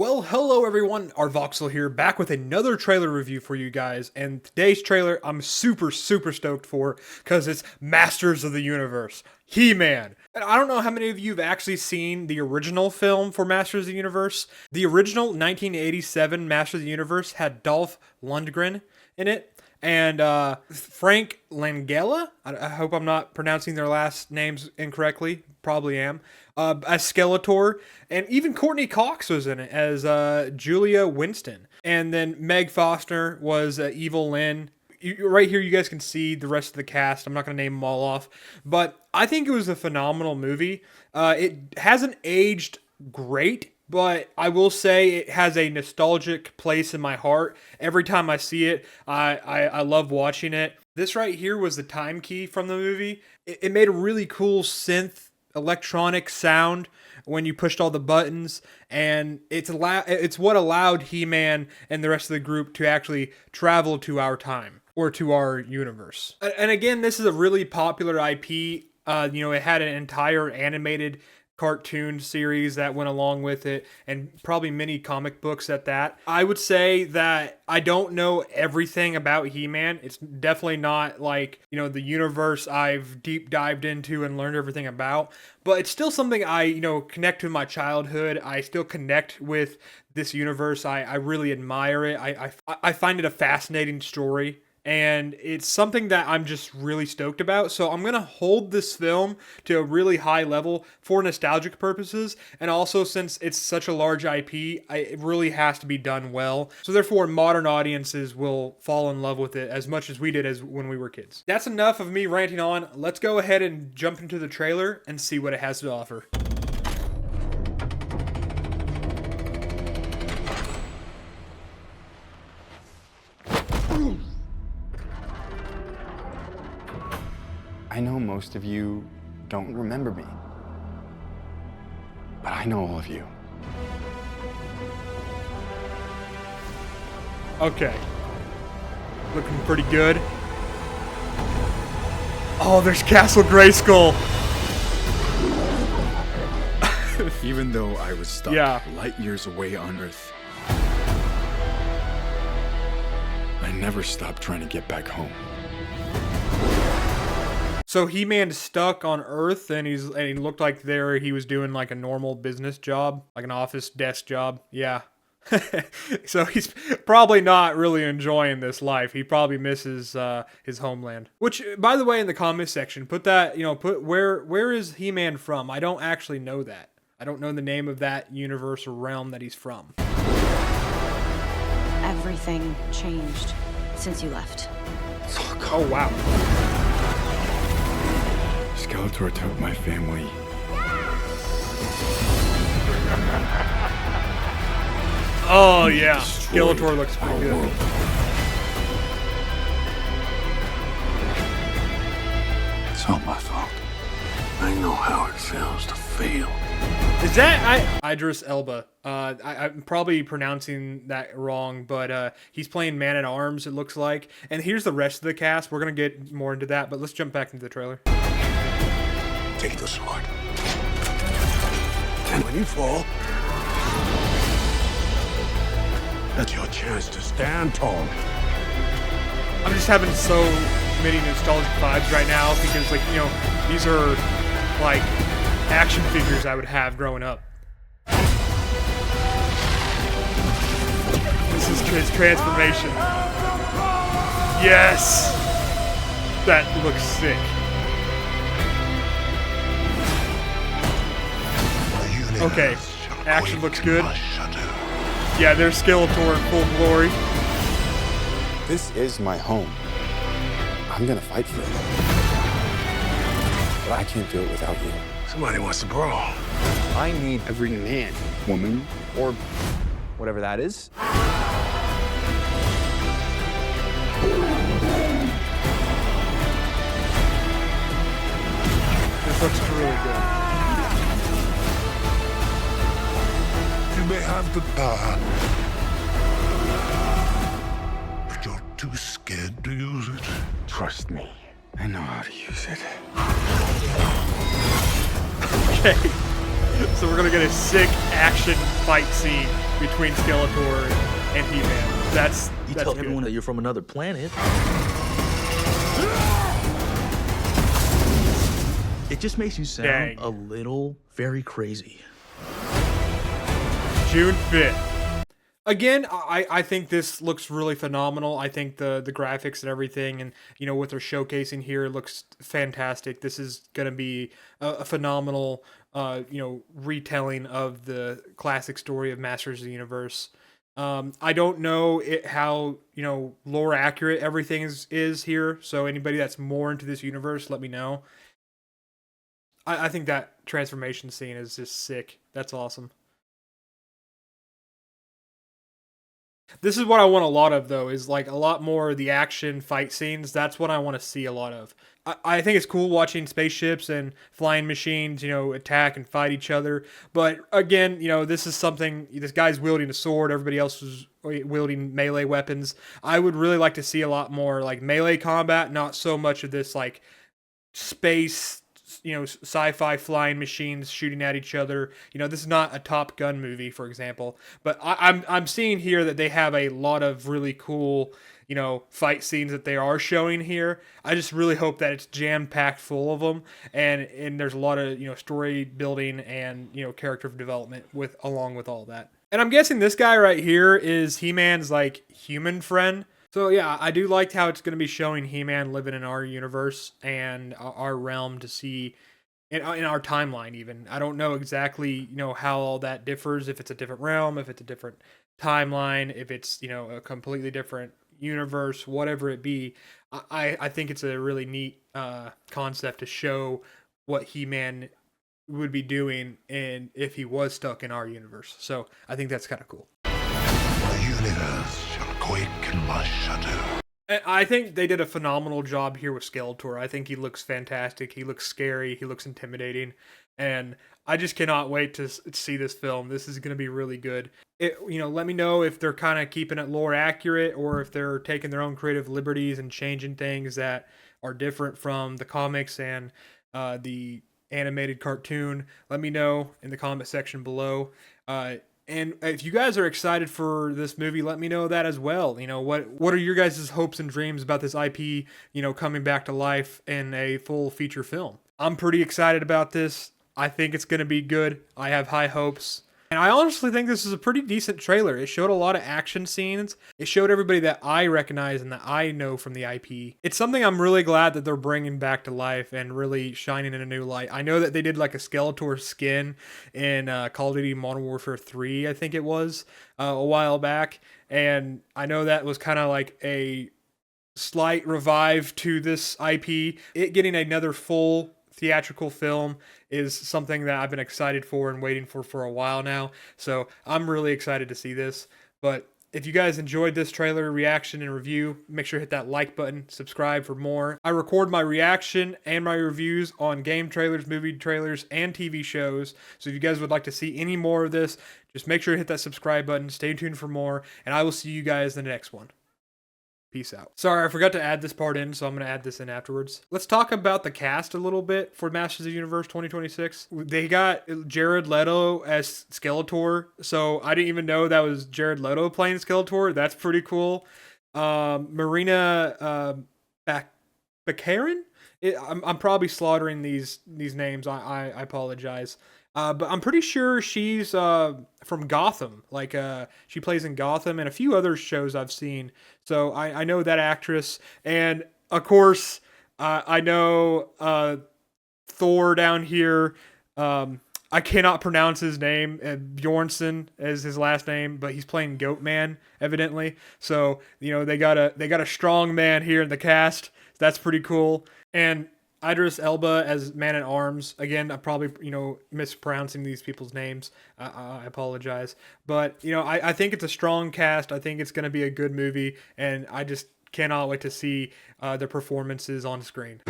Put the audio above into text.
Well, hello everyone, Arvoxil here, back with another trailer review for you guys, and today's trailer I'm super stoked for, because it's Masters of the Universe, He-Man. And I don't know how many of you have actually seen the original film for Masters of the Universe. The original 1987 Masters of the Universe had Dolph Lundgren in it, and Frank Langella, I hope I'm not pronouncing their last names incorrectly, probably am, as Skeletor, and even Courtney Cox was in it as Julia Winston. And then Meg Foster was Evil Lynn. Right here, you guys can see the rest of the cast. I'm not going to name them all off, but I think it was a phenomenal movie. It hasn't aged great, but I will say it has a nostalgic place in my heart. Every time I see it, I love watching it. This right here was the time key from the movie. It made a really cool synth electronic sound when you pushed all the buttons, and it's what allowed He-Man and the rest of the group to actually travel to our time, or to our universe. And again, this is a really popular IP. It had an entire animated cartoon series that went along with it, and probably many comic books at that. I would say that I don't know everything about He-Man. It's definitely not like, the universe I've deep dived into and learned everything about, but it's still something I, connect to my childhood. I still connect with this universe. I really admire it. I find it a fascinating story. And it's something that I'm just really stoked about. So I'm going to hold this film to a really high level for nostalgic purposes. And also, since it's such a large IP, it really has to be done well. So therefore, modern audiences will fall in love with it as much as we did as when we were kids. That's enough of me ranting on. Let's go ahead and jump into the trailer and see what it has to offer. I know most of you don't remember me, but I know all of you. Okay. Looking pretty good. Oh, there's Castle Grayskull. Even though I was stuck light years away on Earth, I never stopped trying to get back home. So He-Man's stuck on Earth, and he looked like he was doing like a normal business job, like an office desk job. Yeah. So he's probably not really enjoying this life. He probably misses his homeland. Which, by the way, in the comments section, put that, put where is He-Man from? I don't actually know that. I don't know the name of that universe or realm that he's from. Everything changed since you left. Oh, wow. Skeletor took my family. Oh, yeah. Skeletor looks pretty good. World. It's all my fault. I know how it feels to fail. Is that Idris Elba? I'm probably pronouncing that wrong, but he's playing Man-at-Arms, it looks like. And here's the rest of the cast. We're going to get more into that, but let's jump back into the trailer. Take the sword. And when you fall, that's your chance to stand tall. I'm just having so many nostalgic vibes right now because, these are, like, action figures I would have growing up. This is his transformation. Yes! That looks sick. Okay, action looks good. Yeah, there's Skeletor in full glory. This is my home. I'm gonna fight for it. But I can't do it without you. Somebody wants to brawl. I need every man, woman, or whatever that is. This looks really good. You may have the power, but you're too scared to use it. Trust me, I know how to use it. Okay. So we're gonna get a sick action fight scene between Skeletor and He-Man. That's Tell good. everyone that you're from another planet. It just makes you sound a little very crazy. June 5th. Again, I think this looks really phenomenal. I think the graphics and everything, and you know what they're showcasing here looks fantastic. This is going to be a phenomenal, retelling of the classic story of Masters of the Universe. I don't know how lore accurate everything is here. So anybody that's more into this universe, let me know. I think that transformation scene is just sick. That's awesome. This is what I want a lot of, though, is like a lot more of the action fight scenes. That's what I want to see a lot of. I think it's cool watching spaceships and flying machines, attack and fight each other. But again, this is something, this guy's wielding a sword, everybody else is wielding melee weapons. I would really like to see a lot more like melee combat, not so much of this like space, sci-fi flying machines shooting at each other. This is not a Top Gun movie, for example, but I'm seeing here that they have a lot of really cool, fight scenes that they are showing here. I just really hope that it's jam-packed full of them, and there's a lot of, story building and, character development along with all that. And I'm guessing this guy right here is He-Man's like human friend. So yeah, I do like how it's going to be showing He-Man living in our universe and our realm to see in our timeline even. I don't know exactly, how all that differs, if it's a different realm, if it's a different timeline, if it's, a completely different universe, whatever it be. I think it's a really neat concept to show what He-Man would be doing if he was stuck in our universe. So I think that's kind of cool. The universe shall quake in my shadow. I think they did a phenomenal job here with Skeletor. I think he looks fantastic. He looks scary. He looks intimidating. And I just cannot wait to see this film. This is going to be really good. Let me know if they're kind of keeping it lore accurate or if they're taking their own creative liberties and changing things that are different from the comics and the animated cartoon. Let me know in the comment section below. And if you guys are excited for this movie, let me know that as well. What are your guys' hopes and dreams about this IP, coming back to life in a full feature film? I'm pretty excited about this. I think it's going to be good. I have high hopes. And I honestly think this is a pretty decent trailer. It showed a lot of action scenes. It showed everybody that I recognize and that I know from the IP. It's something I'm really glad that they're bringing back to life and really shining in a new light. I know that they did like a Skeletor skin in Call of Duty Modern Warfare 3, I think it was, a while back. And I know that was kind of like a slight revive to this IP. It getting another full theatrical film is something that I've been excited for and waiting for a while now. So I'm really excited to see this. But if you guys enjoyed this trailer reaction and review, make sure to hit that like button, subscribe for more. I record my reaction and my reviews on game trailers, movie trailers, and TV shows. So if you guys would like to see any more of this, just make sure to hit that subscribe button. Stay tuned for more, and I will see you guys in the next one. Peace out. Sorry, I forgot to add this part in, so I'm going to add this in afterwards. Let's talk about the cast a little bit for Masters of the Universe 2026. They got Jared Leto as Skeletor, so I didn't even know that was Jared Leto playing Skeletor. That's pretty cool. Marina Baccarin? I'm probably slaughtering these names. I apologize. But I'm pretty sure she's from Gotham. Like, she plays in Gotham and a few other shows I've seen. So I know that actress. And, of course, I know Thor down here. I cannot pronounce his name. Bjornsson is his last name, but he's playing Goatman, evidently. So, they got a strong man here in the cast. That's pretty cool. And Idris Elba as Man-at-Arms. Again, I'm probably, mispronouncing these people's names. I apologize. But, I think it's a strong cast. I think it's going to be a good movie. And I just cannot wait to see their performances on screen.